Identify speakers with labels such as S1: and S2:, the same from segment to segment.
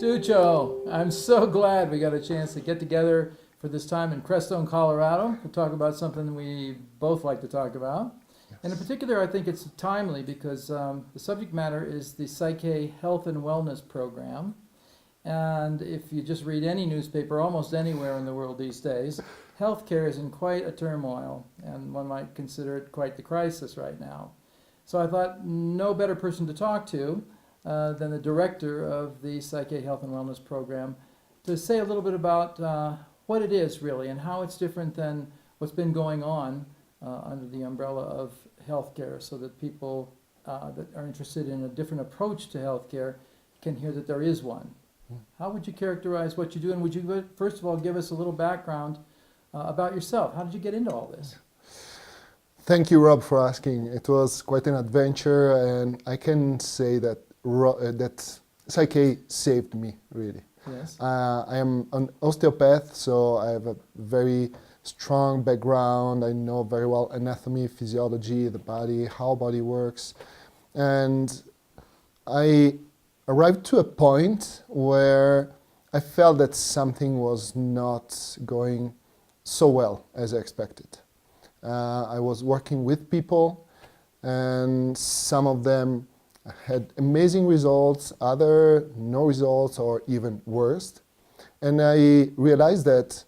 S1: Duccio, I'm so glad we got a chance to get together for this time in Crestone, Colorado to talk about something we both like to talk about.
S2: Yes.
S1: And in particular, I think it's timely because the subject matter is the PSYCH-K Health and Wellness Program. And if you just read any newspaper almost anywhere in the world these days, healthcare is in quite a turmoil, and one might consider it quite the crisis right now. So I thought no better person to talk to than the director of the PSYCH-K Health and Wellness Program to say a little bit about what it is really and how it's different than what's been going on under the umbrella of healthcare, so that people that are interested in a different approach to healthcare can hear that there is one. How would you characterize what you do, and would you first of all give us a little background about yourself? How did you get into all this?
S2: Thank you, Rob, for asking. It was quite an adventure, and I can say that that PSYCH-K saved me, really.
S1: Yes.
S2: I am an osteopath, so I have a very strong background. I know very well anatomy, physiology, the body, how body works. And I arrived to a point where I felt that something was not going so well as I expected. I was working with people, and some of them had amazing results, other no results, or even worse. And I realized that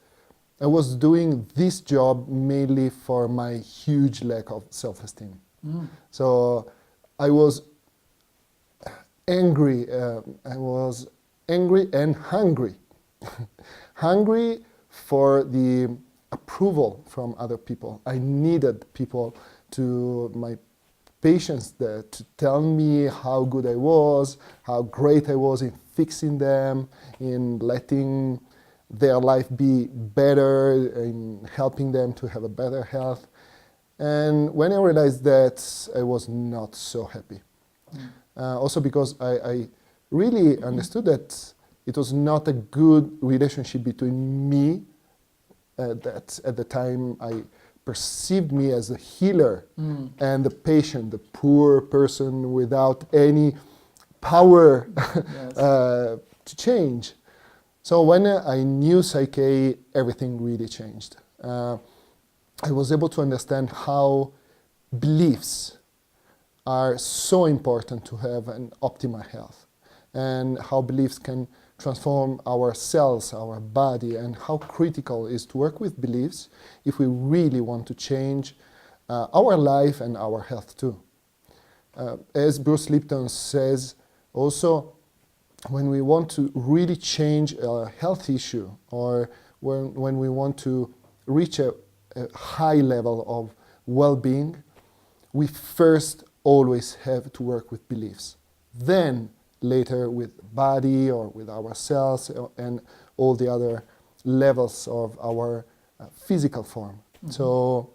S2: I was doing this job mainly for my huge lack of self-esteem. So I was angry. I was angry and hungry. Hungry for the approval from other people. I needed people my patients there to tell me how good I was, how great I was in fixing them, in letting their life be better, in helping them to have a better health. And when I realized that, I was not so happy. Also because I really understood that it was not a good relationship between me, that at the time I perceived me as a healer, and the patient, the poor person without any power to change. So when I knew PSYCH-K, everything really changed. I was able to understand how beliefs are so important to have an optimal health, and how beliefs can transform our cells, our body, and how critical it is to work with beliefs if we really want to change our life and our health too. As Bruce Lipton says, also, when we want to really change a health issue, or when we want to reach a high level of well-being, we first always have to work with beliefs. Then later with body or with our cells and all the other levels of our physical form. So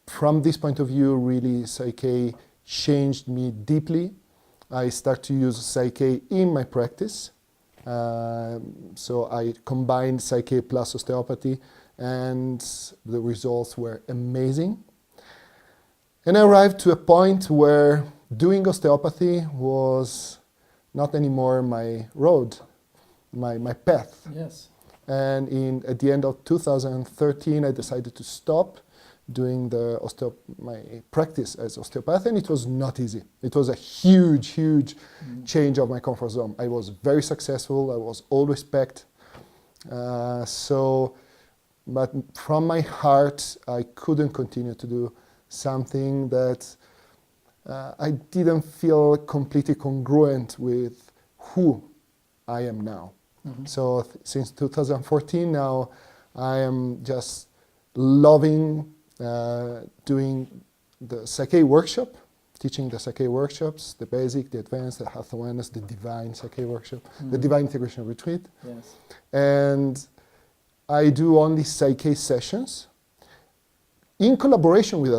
S2: from this point of view, really PSYCH-K changed me deeply. I start to use PSYCH-K in my practice. So I combined PSYCH-K plus osteopathy, and the results were amazing. And I arrived to a point where doing osteopathy was not anymore my road, my path.
S1: Yes.
S2: And at the end of 2013, I decided to stop doing my practice as osteopath, and it was not easy. It was a huge change of my comfort zone. I was very successful. I was always packed. But from my heart, I couldn't continue to do something that I didn't feel completely congruent with who I am now. So since 2014 now, I am just loving doing the PSYCH-K workshop, teaching the PSYCH-K workshops, the basic, the advanced, the health awareness, the divine PSYCH-K workshop, the divine integration retreat.
S1: Yes.
S2: And I do only PSYCH-K sessions in collaboration with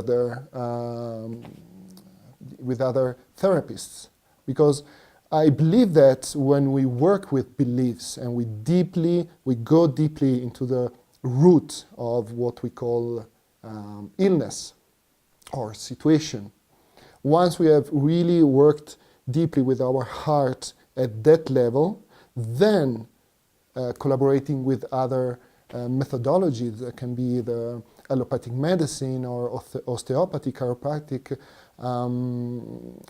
S2: other therapists, because I believe that when we work with beliefs and we go deeply into the root of what we call illness or situation, once we have really worked deeply with our heart at that level, then collaborating with other methodologies that can be the allopathic medicine or osteopathy, chiropractic,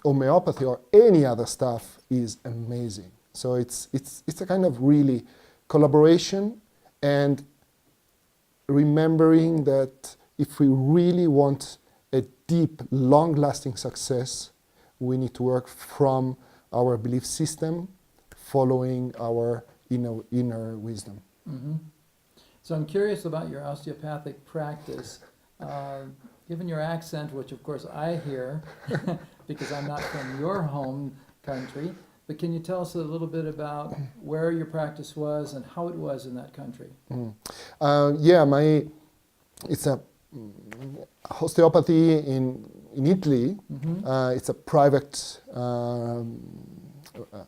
S2: homeopathy, or any other stuff is amazing. So it's a kind of really collaboration, and remembering that if we really want a deep, long-lasting success, we need to work from our belief system, following our inner wisdom.
S1: Mm-hmm. So I'm curious about your osteopathic practice. Given your accent, which of course I hear because I'm not from your home country, but can you tell us a little bit about where your practice was and how it was in that country?
S2: It's a osteopathy in Italy.
S1: Mm-hmm.
S2: It's a private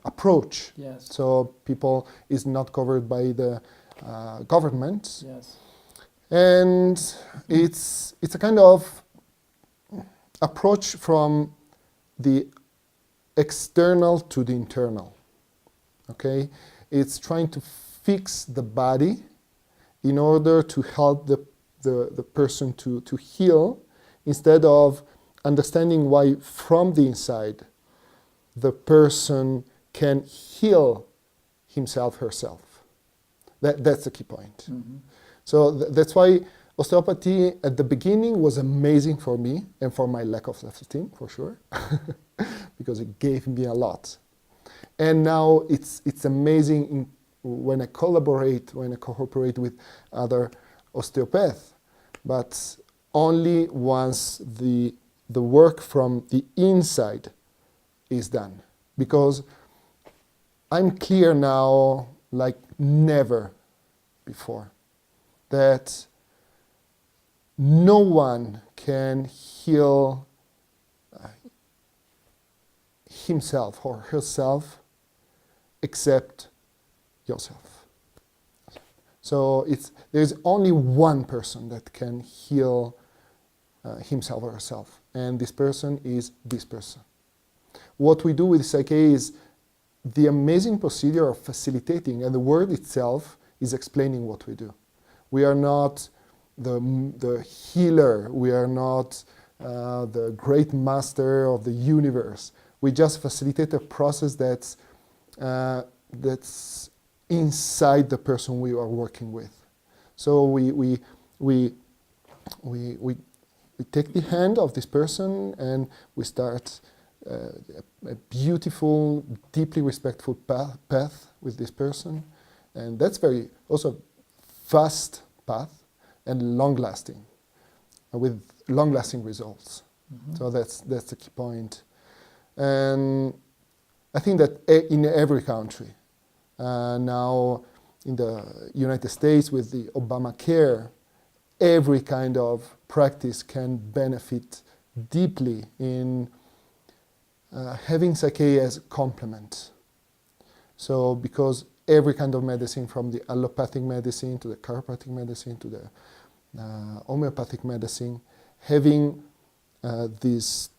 S2: approach.
S1: Yes.
S2: So people is not covered by the government.
S1: Yes.
S2: And it's a kind of approach from the external to the internal. Okay? It's trying to fix the body in order to help the person to heal, instead of understanding why from the inside the person can heal himself, herself. That's the key point.
S1: Mm-hmm.
S2: So that's why osteopathy at the beginning was amazing for me and for my lack of self-esteem, for sure, because it gave me a lot. And now it's amazing when I cooperate with other osteopaths, but only once the work from the inside is done. Because I'm clear now, like never before, that no one can heal himself or herself except yourself. So there's only one person that can heal himself or herself, and this person is this person. What we do with PSYCH-K is the amazing procedure of facilitating, and the word itself is explaining what we do. We are not the healer, we are not the great master of the universe. We just facilitate a process that's inside the person we are working with. So we take the hand of this person and we start a beautiful, deeply respectful path with this person, and that's very also fast path and long-lasting, with long-lasting results. Mm-hmm. So that's the key point. And I think that in every country, now in the United States with the Obamacare, every kind of practice can benefit deeply in having PSYCH-K as a complement. So because every kind of medicine, from the allopathic medicine to the chiropractic medicine to the homeopathic medicine, having this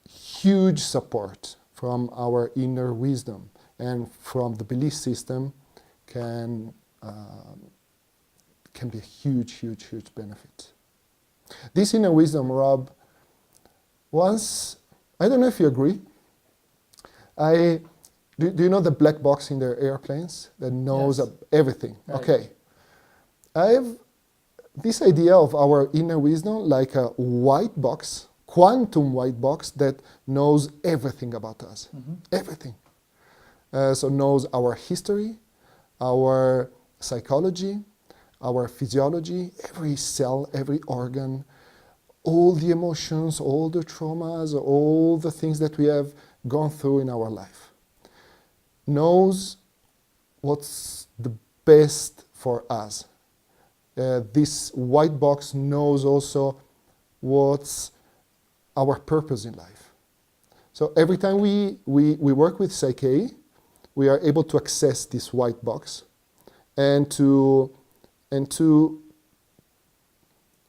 S2: huge support from our inner wisdom and from the belief system can be a huge, huge, huge benefit. This inner wisdom, Rob, once, I don't know if you agree, do you know the black box in their airplanes that knows
S1: Yes.
S2: everything?
S1: Right.
S2: Okay. I have this idea of our inner wisdom like a white box, quantum white box that knows everything about us. Mm-hmm. Everything. So knows our history, our psychology, our physiology, every cell, every organ, all the emotions, all the traumas, all the things that we have gone through in our life. Knows what's the best for us. This white box knows also what's our purpose in life. So every time we work with PSYCH-K, we are able to access this white box and to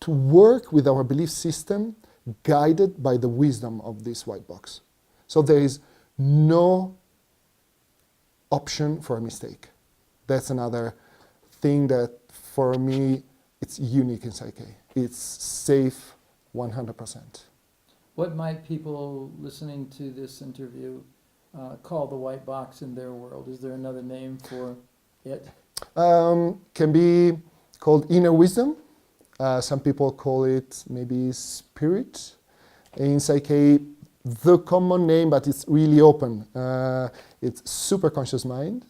S2: work with our belief system guided by the wisdom of this white box. So there is no option for a mistake. That's another thing that for me it's unique in PSYCH-K. It's safe 100%.
S1: What might people listening to this interview call the white box in their world? Is there another name for it?
S2: Can be called inner wisdom. Some people call it maybe spirit. In PSYCH-K, the common name, but it's really open. It's superconscious mind.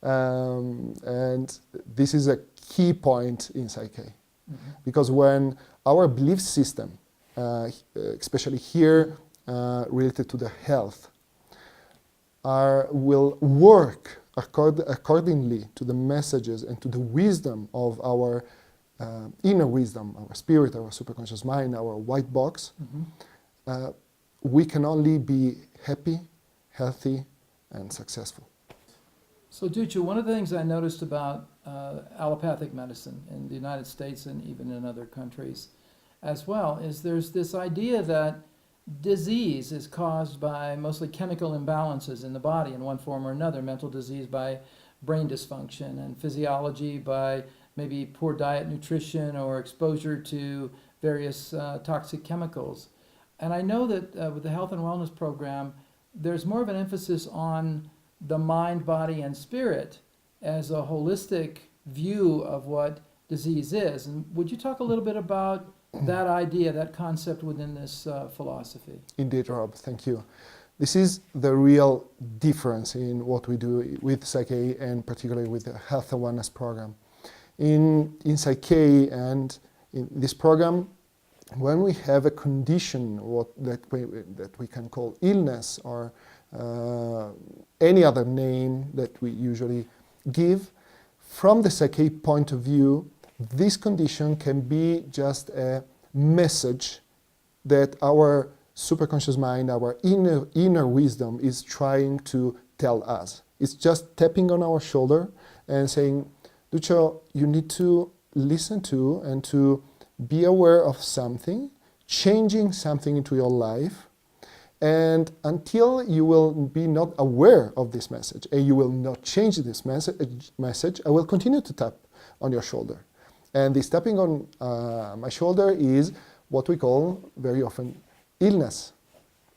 S2: And this is a key point in PSYCH-K. Because when our belief system, especially here related to the health, will work accordingly to the messages and to the wisdom of our inner wisdom, our spirit, our superconscious mind, our white box, we can only be happy, healthy, and successful.
S1: So Duccio, one of the things I noticed about allopathic medicine in the United States and even in other countries as well is there's this idea that disease is caused by mostly chemical imbalances in the body in one form or another, mental disease by brain dysfunction, and physiology by maybe poor diet, nutrition, or exposure to various toxic chemicals. And I know that with the health and wellness program, there's more of an emphasis on the mind, body, and spirit as a holistic view of what disease is. And would you talk a little bit about that idea, that concept within this philosophy?
S2: Indeed, Rob, thank you. This is the real difference in what we do with PSYCH-K and particularly with the health and wellness program. In PSYCH-K and in this program, when we have a condition that we can call illness or any other name that we usually give, from the PSYCH-K point of view, this condition can be just a message that our superconscious mind, our inner wisdom is trying to tell us. It's just tapping on our shoulder and saying, Duccio, you need to listen to and to be aware of something, changing something into your life, and until you will be not aware of this message and you will not change this message, I will continue to tap on your shoulder. And this tapping on my shoulder is what we call very often illness.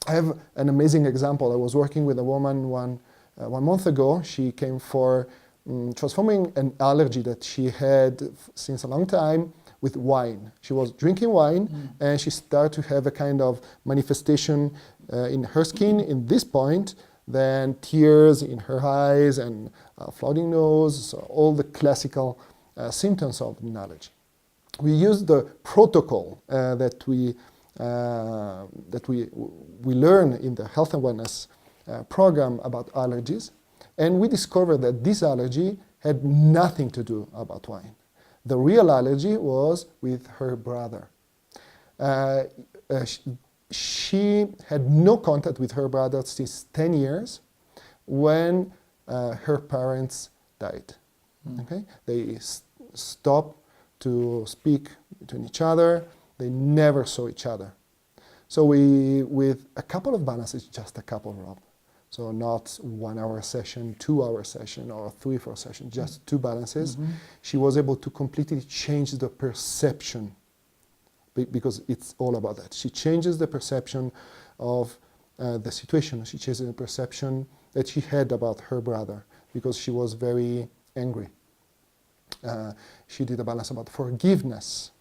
S2: I have an amazing example. I was working with a woman one month ago. She came for transforming an allergy that she had since a long time with wine. She was drinking wine and she started to have a kind of manifestation in her skin in this point, then tears in her eyes and floating nose, so all the classical symptoms of an allergy. We used the protocol that we learn in the health and wellness program about allergies, and we discovered that this allergy had nothing to do about wine. The real allergy was with her brother. She had no contact with her brother since 10 years when her parents died. Okay? They stopped to speak to each other. They never saw each other. So we, with a couple of balances, just a couple, Rob. So not 1 hour session, 2 hour session, or 3-4 sessions, just 2 balances. She was able to completely change the perception, because it's all about that. She changes the perception of the situation. She changes the perception that she had about her brother, because she was very angry. She did a balance about forgiveness,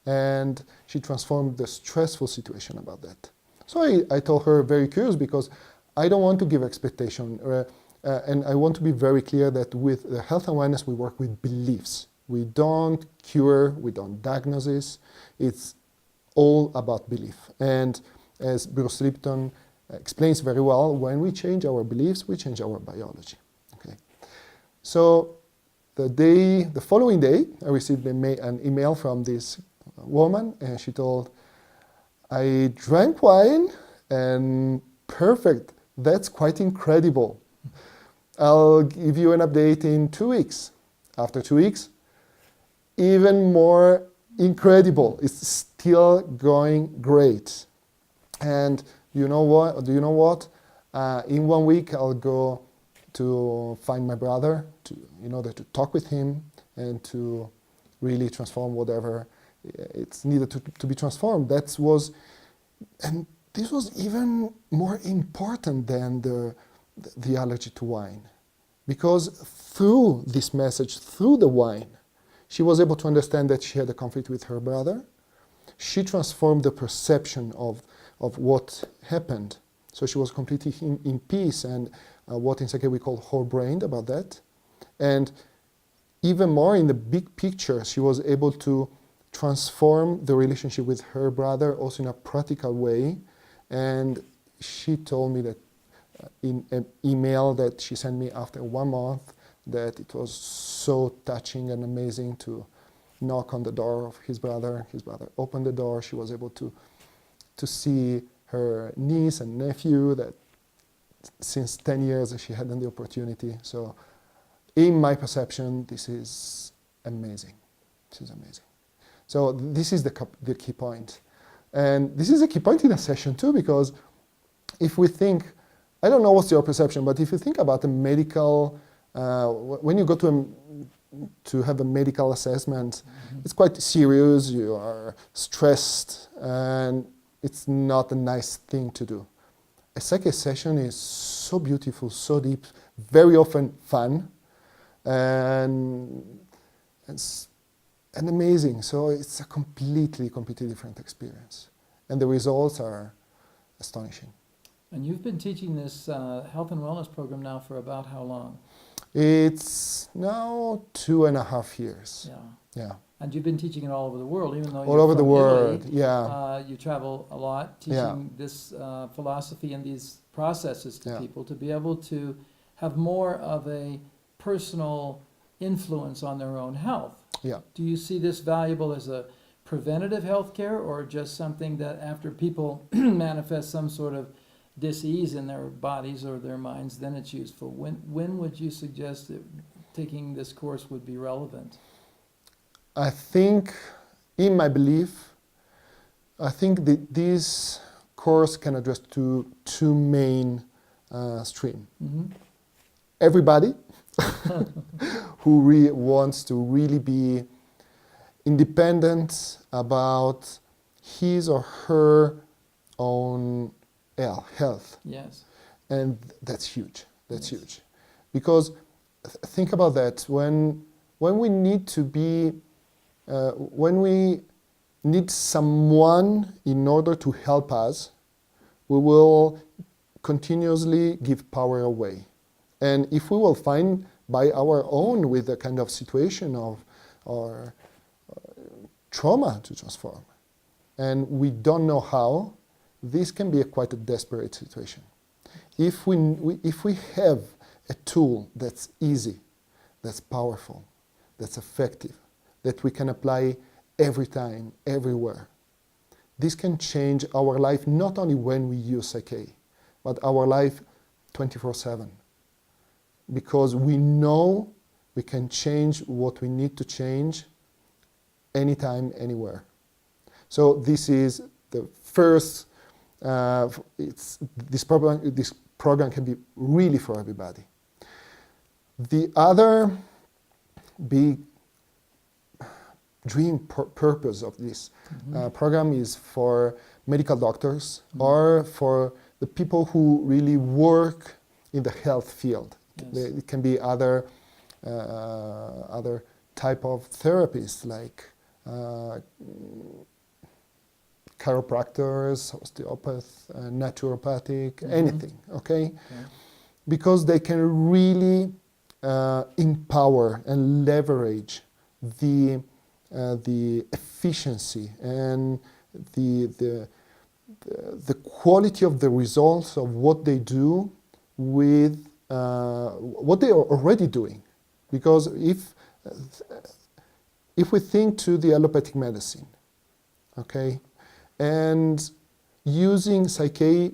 S2: and she transformed the stressful situation about that. So I told her, very curious, because I don't want to give expectation, and I want to be very clear that with the health and wellness we work with beliefs. We don't cure, we don't diagnose. It's all about belief. And as Bruce Lipton explains very well, when we change our beliefs, we change our biology. Okay. So the following day, I received an email from this woman, and she told, I drank wine and perfect. That's quite incredible. I'll give you an update in 2 weeks. After 2 weeks, even more incredible. It's still going great. And you know what? In 1 week, I'll go to find my brother in order to talk with him and to really transform whatever it's needed to be transformed. And this was even more important than the allergy to wine, because through this message, through the wine, she was able to understand that she had a conflict with her brother. She transformed the perception of what happened. So she was completely in peace, and what in PSYCH-K we call whole-brained about that. And even more in the big picture, she was able to transform the relationship with her brother also in a practical way. And she told me that in an email that she sent me after 1 month, that it was so touching and amazing to knock on the door of his brother. His brother opened the door. She was able to see her niece and nephew that since 10 years she hadn't the opportunity. So in my perception, this is amazing. This is amazing. So this is the key point. And this is a key point in a session too, because if we think, I don't know what's your perception, but if you think about a medical, when you go to have a medical assessment, it's quite serious, you are stressed, and it's not a nice thing to do. A PSYCH-K session is so beautiful, so deep, very often fun, and amazing. So it's a completely different experience. And the results are astonishing.
S1: And you've been teaching this health and wellness program now for about how long?
S2: It's now 2.5 years.
S1: Yeah.
S2: Yeah.
S1: And you've been teaching it all over the world, even though
S2: All
S1: you're
S2: over the
S1: from
S2: world,
S1: Italy,
S2: yeah.
S1: You travel a lot teaching this philosophy and these processes to people to be able to have more of a personal influence on their own health.
S2: Yeah.
S1: Do you see this valuable as a preventative health care, or just something that after people manifest some sort of dis-ease in their bodies or their minds, then it's useful? When would you suggest that taking this course would be relevant?
S2: I think, in my belief, I think that this course can address two main streams. Everybody who wants to really be independent about his or her own health.
S1: Yes.
S2: And that's huge. That's huge. Because think about that. When we need to be, when we need someone in order to help us, we will continuously give power away. And if we will find by our own with a kind of situation of or trauma to transform, and we don't know how, this can be quite a desperate situation. If we have a tool that's easy, that's powerful, that's effective, that we can apply every time, everywhere, this can change our life not only when we use PSYCH-K, but our life 24/7. Because we know we can change what we need to change anytime, anywhere. So this is the first, this program can be really for everybody. The other big dream purpose of this program is for medical doctors or for the people who really work in the health field. Yes. It can be other type of therapists like chiropractors, osteopaths, naturopathic, anything, okay? Because they can really empower and leverage the efficiency and the quality of the results of what they do with what they are already doing. Because if we think to the allopathic medicine, okay, and using PSYCH-K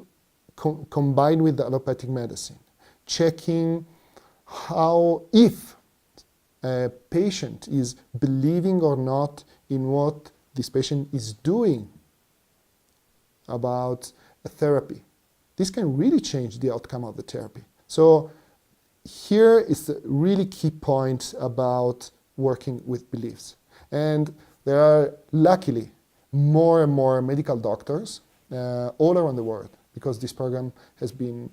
S2: combined with the allopathic medicine, checking how, if a patient is believing or not in what this patient is doing about a therapy, this can really change the outcome of the therapy. So here is the really key point about working with beliefs. And there are, luckily, more and more medical doctors all around the world, because this program has been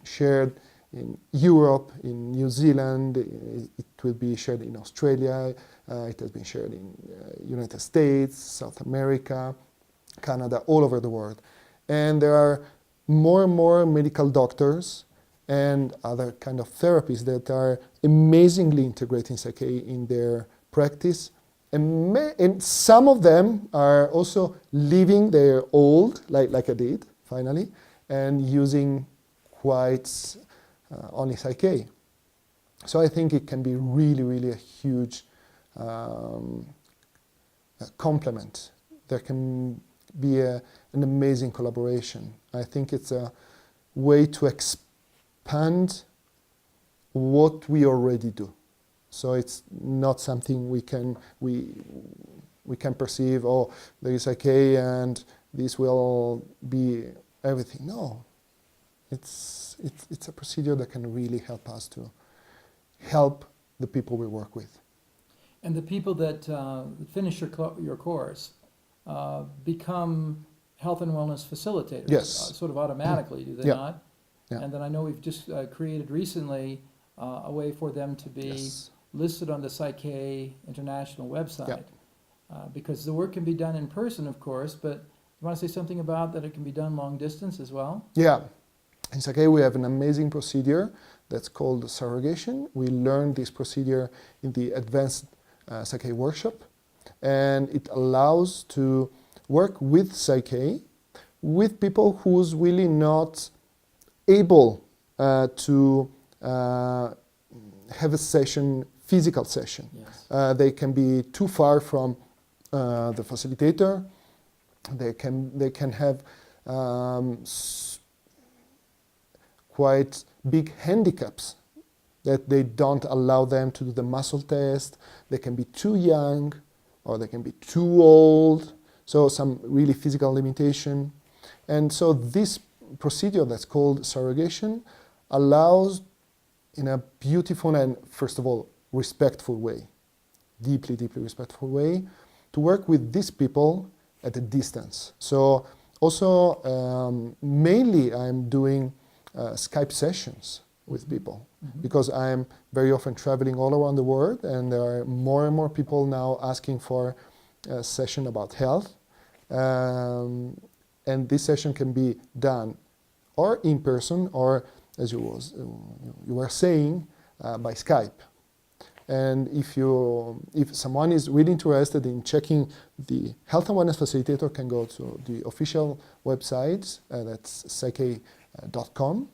S2: shared in Europe, in New Zealand, it will be shared in Australia, it has been shared in United States, South America, Canada, all over the world. And there are more and more medical doctors and other kind of therapists that are amazingly integrating PSYCH-K in their practice. And some of them are also leaving their old, like I did, finally, and using quite only PSYCH-K. So I think it can be really, really a huge complement. There can be an amazing collaboration. I think it's a way to expand what we already do. So it's not something we can perceive, oh, there is PSYCH-K and this will be everything. No, it's a procedure that can really help us to help the people we work with.
S1: And the people that finish your course become health and wellness facilitators,
S2: Yes.
S1: Sort of automatically, do they
S2: Yeah.
S1: not?
S2: Yeah.
S1: And then I know we've just created recently a way for them to be
S2: Yes.
S1: listed on the PSYCH-K International website. Because the work can be done in person, of course, but you want to say something about that it can be done long distance as well?
S2: Yeah. In PSYCH-K we have an amazing procedure that's called surrogation. We learned this procedure in the advanced PSYCH-K workshop, and it allows to work with PSYCH-K with people who's really not able to have a session, physical session.
S1: Yes.
S2: They can be too far from the facilitator. They can have quite big handicaps that they don't allow them to do the muscle test. They can be too young or they can be too old, so some really physical limitation. And so this procedure that's called surrogation allows, in a beautiful and, first of all, respectful way, deeply, deeply respectful way, to work with these people at a distance. So also, mainly I'm doing Skype sessions with people, because I'm very often traveling all around the world, and there are more and more people now asking for a session about health. And this session can be done or in person, or, as you were saying, by Skype. And if someone is really interested in checking, the Health and Wellness Facilitator can go to the official website, that's psych.com,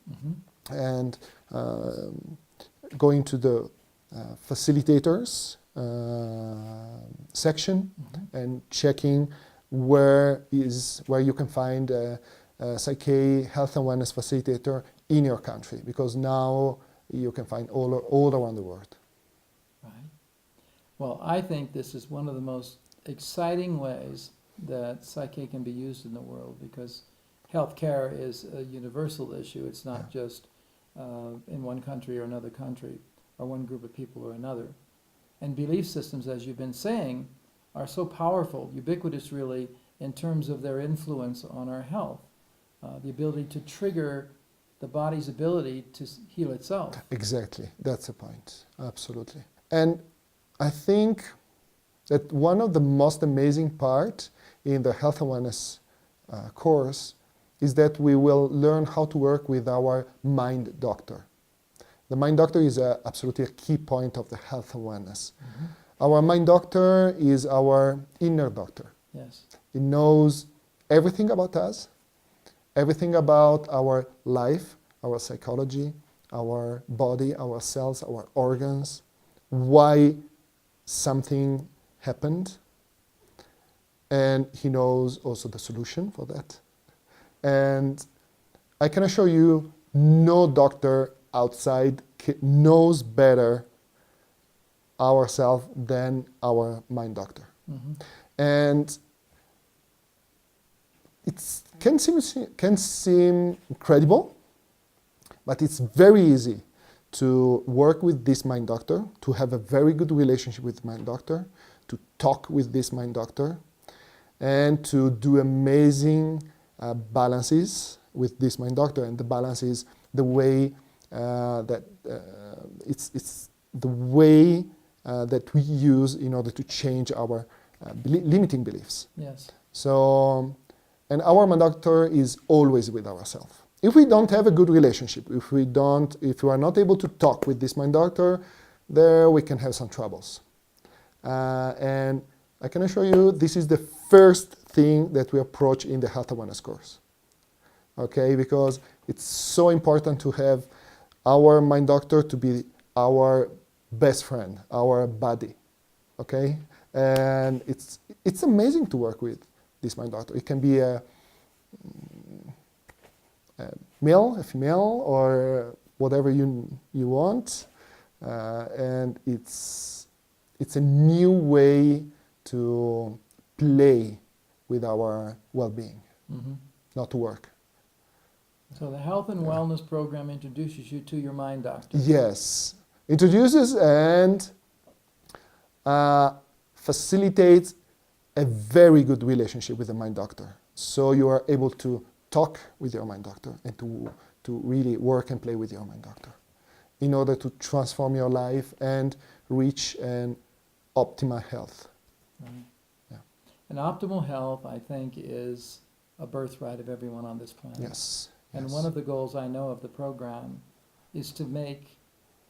S2: and going to the facilitators section and checking where you can find a PSYCH-K Health and Wellness Facilitator in your country, because now you can find all around the world.
S1: Right. Well, I think this is one of the most exciting ways that PSYCH-K can be used in the world, because healthcare is a universal issue. It's not just in one country or another country, or one group of people or another. And belief systems, as you've been saying, are so powerful, ubiquitous really, in terms of their influence on our health. The ability to trigger the body's ability to heal itself.
S2: Exactly, that's the point, absolutely. And I think that one of the most amazing part in the Health and Wellness course is that we will learn how to work with our mind doctor. The mind doctor is absolutely a key point of the Health and Wellness. Our mind doctor is our inner doctor.
S1: Yes.
S2: He knows everything about us, everything about our life, our psychology, our body, our cells, our organs, why something happened, and he knows also the solution for that. And I can assure you, no doctor outside knows better ourselves than our mind doctor. And it can seem incredible, But it's very easy to work with this mind doctor, to have a very good relationship with mind doctor, to talk with this mind doctor, and to do amazing balances with this mind doctor. And the balance is the way it's the way that we use in order to change our limiting beliefs.
S1: Yes.
S2: So, and our mind doctor is always with ourselves. If we don't have a good relationship, if we are not able to talk with this mind doctor, there we can have some troubles. And I can assure you, this is the first thing that we approach in the health awareness course. Okay, because it's so important to have our mind doctor to be our best friend, our buddy. Okay, and it's amazing to work with this mind doctor. It can be a male, a female, or whatever you want, and it's a new way to play with our well-being, not to work.
S1: So the health and wellness program introduces you to your mind doctor.
S2: Yes, introduces and facilitates a very good relationship with the mind doctor. So you are able to talk with your mind doctor and to really work and play with your mind doctor in order to transform your life and reach an optimal health.
S1: Right.
S2: Yeah.
S1: And optimal health, I think, is a birthright of everyone on this planet.
S2: Yes.
S1: And
S2: yes.
S1: one of the goals I know of the program is to make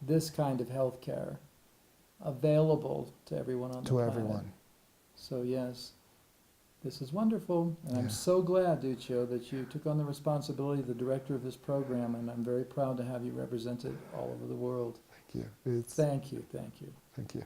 S1: this kind of health care available to everyone on the planet.
S2: To everyone.
S1: So yes, this is wonderful, and I'm
S2: Yeah.
S1: so glad, Duccio, that you took on the responsibility of the director of this program, and I'm very proud to have you represented all over the world.
S2: Thank you.
S1: Thank you, thank you.
S2: Thank you.